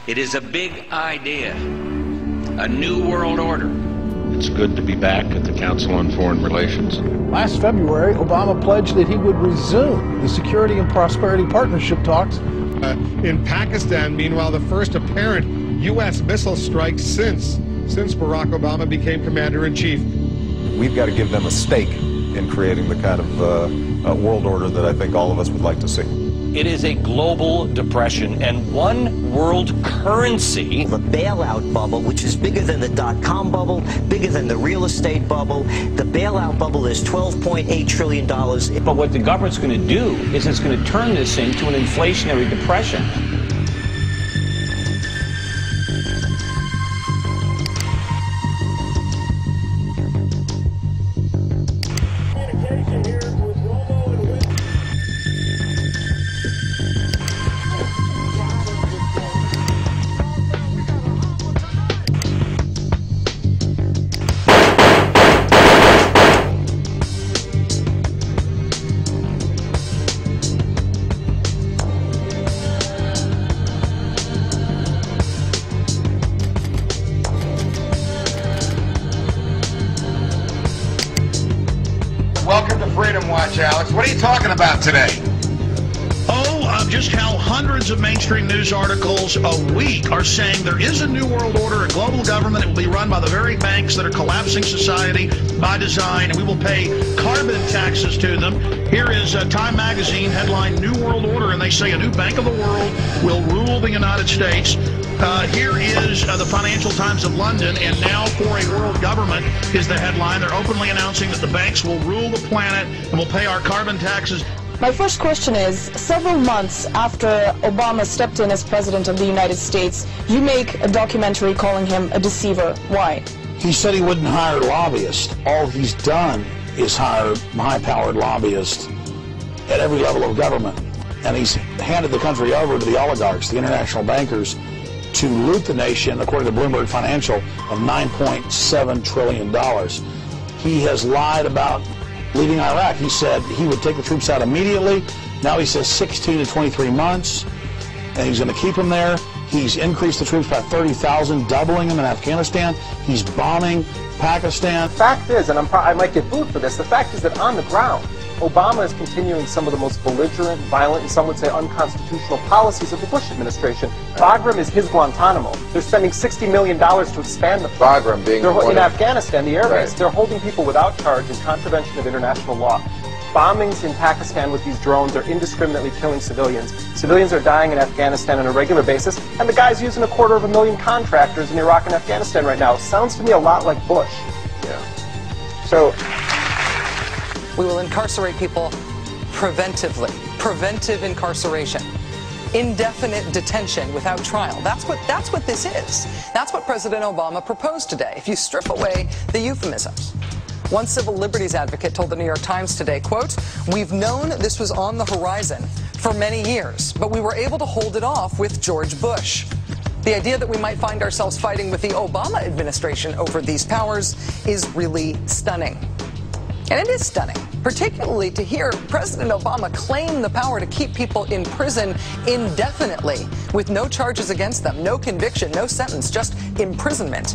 It is a big idea, a new world order. It's good to be back at the Council on Foreign Relations. Last February, Obama pledged that he would resume the Security and Prosperity Partnership talks. In Pakistan, meanwhile, the first apparent U.S. missile strike since Barack Obama became commander-in-chief. We've got to give them a stake in creating the kind of world order that I think all of us would like to see. It is a global depression and one world currency. The bailout bubble, which is bigger than the dot-com bubble, bigger than the real estate bubble. The bailout bubble is $12.8 trillion. But what the government's going to do is it's going to turn this into an inflationary depression. Welcome to Freedom Watch, Alex. What are you talking about today? Just how hundreds of mainstream news articles a week are saying there is a new world order, a global government. It will be run by the very banks that are collapsing society by design, and we will pay carbon taxes to them. Here is Time Magazine headline, New World Order, and they say a new bank of the world will rule the United States. Here is the Financial Times of London, and now for a world government is the headline. They're openly announcing that the banks will rule the planet and will pay our carbon taxes. My first question is, several months after Obama stepped in as president of the United States, you make a documentary calling him a deceiver. Why? He said he wouldn't hire lobbyists. All he's done is hire high-powered lobbyists at every level of government. And he's handed the country over to the oligarchs, the international bankers, to loot the nation, according to Bloomberg Financial, of $9.7 trillion. He has lied about leaving Iraq. He said he would take the troops out immediately. Now he says 16 to 23 months, and he's going to keep them there. He's increased the troops by 30,000, doubling them in Afghanistan. He's bombing Pakistan. The fact is, and I might get booed for this, the fact is that on the ground, Obama is continuing some of the most belligerent, violent, and some would say unconstitutional policies of the Bush administration. Bagram is his Guantanamo. They're spending $60 million to expand the Bagram being in Afghanistan, the air base. Right. They're holding people without charge in contravention of international law. Bombings in Pakistan with these drones are indiscriminately killing civilians. Civilians are dying in Afghanistan on a regular basis, and the guy's using 250,000 contractors in Iraq and Afghanistan right now. Sounds to me a lot like Bush. Yeah. So we will incarcerate people preventively. Preventive incarceration. Indefinite detention without trial. That's what this is. That's what President Obama proposed today, if you strip away the euphemisms. One civil liberties advocate told the New York Times today, quote, "We've known this was on the horizon for many years, but we were able to hold it off with George Bush." The idea that we might find ourselves fighting with the Obama administration over these powers is really stunning. And it is stunning, particularly to hear President Obama claim the power to keep people in prison indefinitely with no charges against them, no conviction, no sentence, just imprisonment.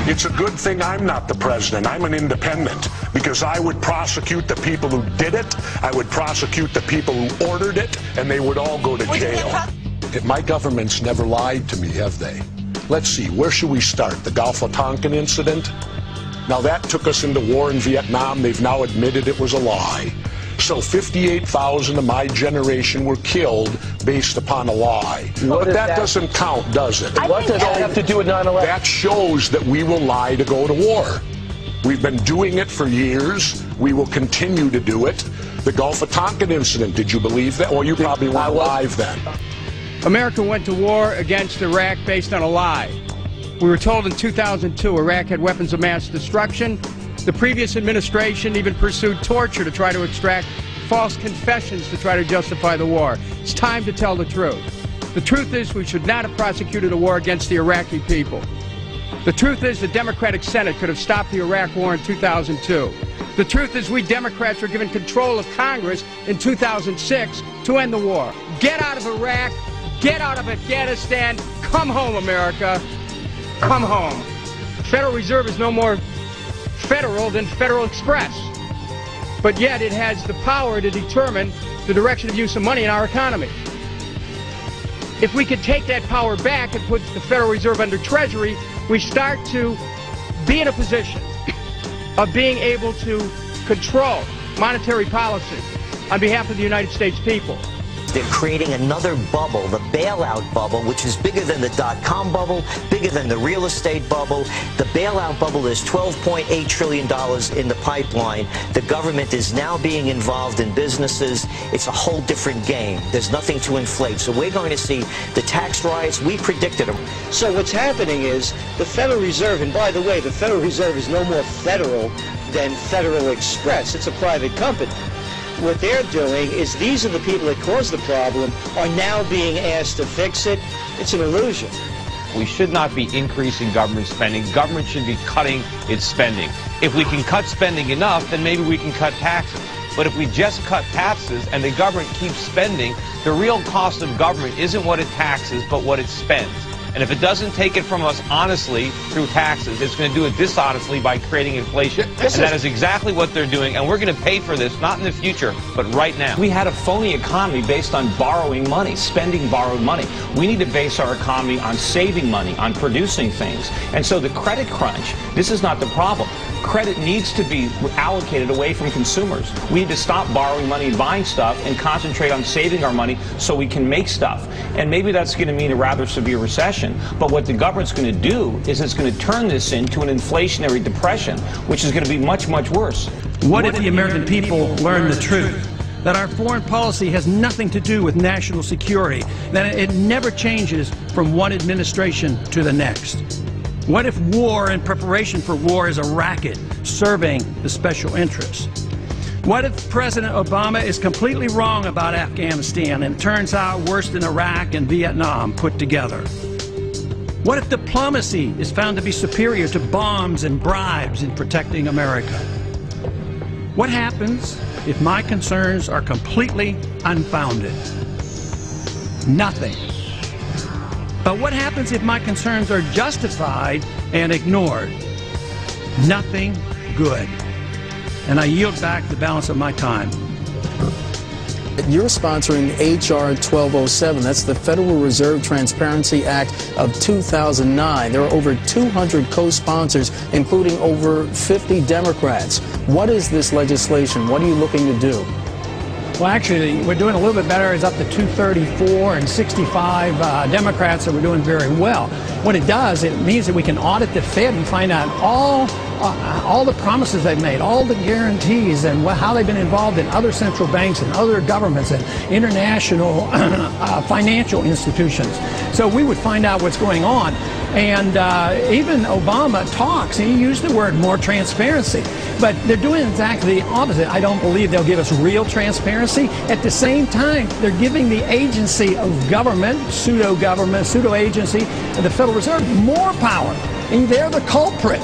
It's a good thing I'm not the president. I'm an independent, because I would prosecute the people who did it, I would prosecute the people who ordered it, and they would all go to jail. My government's never lied to me, have they? Let's see, where should we start? The Gulf of Tonkin incident? Now that took us into war in Vietnam. They've now admitted it was a lie. So 58,000 of my generation were killed based upon a lie. But that doesn't count, does it? What does that have to do with 9/11? That shows that we will lie to go to war. We've been doing it for years. We will continue to do it. The Gulf of Tonkin incident, did you believe that? Well, you probably weren't alive then. America went to war against Iraq based on a lie. We were told in 2002 Iraq had weapons of mass destruction. The previous administration even pursued torture to try to extract false confessions to try to justify the war. It's time to tell the truth. The truth is we should not have prosecuted a war against the Iraqi people. The truth is the Democratic Senate could have stopped the Iraq war in 2002. The truth is we Democrats were given control of Congress in 2006 to end the war. Get out of Iraq, Get out of Afghanistan. Come home, America. Come home. Federal Reserve is no more federal than Federal Express. But yet it has the power to determine the direction of use of money in our economy. If we could take that power back and put the Federal Reserve under Treasury, we start to be in a position of being able to control monetary policy on behalf of the United States people. They're creating another bubble, the bailout bubble, which is bigger than the dot-com bubble, bigger than the real estate bubble. The bailout bubble is $12.8 trillion in the pipeline. The government is now being involved in businesses. It's a whole different game. There's nothing to inflate. So we're going to see the tax riots. We predicted them. So what's happening is the Federal Reserve, and by the way, the Federal Reserve is no more federal than Federal Express. It's a private company. What they're doing is these are the people that caused the problem are now being asked to fix it. It's an illusion. We should not be increasing government spending. Government should be cutting its spending. If we can cut spending enough, then maybe we can cut taxes. But if we just cut taxes and the government keeps spending, the real cost of government isn't what it taxes, but what it spends. And if it doesn't take it from us honestly through taxes, it's going to do it dishonestly by creating inflation. And that is exactly what they're doing. And we're going to pay for this, not in the future, but right now. We had a phony economy based on borrowing money, spending borrowed money. We need to base our economy on saving money, on producing things. And so the credit crunch, this is not the problem. Credit needs to be allocated away from consumers. We need to stop borrowing money and buying stuff and concentrate on saving our money so we can make stuff. And maybe that's going to mean a rather severe recession. But what the government's going to do is it's going to turn this into an inflationary depression, which is going to be much, much worse. What if the American people learn the truth? That our foreign policy has nothing to do with national security, that it never changes from one administration to the next. What if war and preparation for war is a racket serving the special interests? What if President Obama is completely wrong about Afghanistan and it turns out worse than Iraq and Vietnam put together? What if diplomacy is found to be superior to bombs and bribes in protecting America? What happens if my concerns are completely unfounded? Nothing. But what happens if my concerns are justified and ignored? Nothing good. And I yield back the balance of my time. You're sponsoring H.R. 1207. That's the Federal Reserve Transparency Act of 2009. There are over 200 co-sponsors, including over 50 Democrats. What is this legislation? What are you looking to do? Well, actually, we're doing a little bit better. It's up to 234 and 65 Democrats, so we're doing very well. What it does, it means that we can audit the Fed and find out all the promises they've made, all the guarantees, and how they've been involved in other central banks and other governments and international financial institutions. So we would find out what's going on. And even Obama talks, he used the word more transparency. But they're doing exactly the opposite. I don't believe they'll give us real transparency. At the same time, they're giving the agency of government, pseudo-agency, the Federal Reserve, more power. And they're the culprit.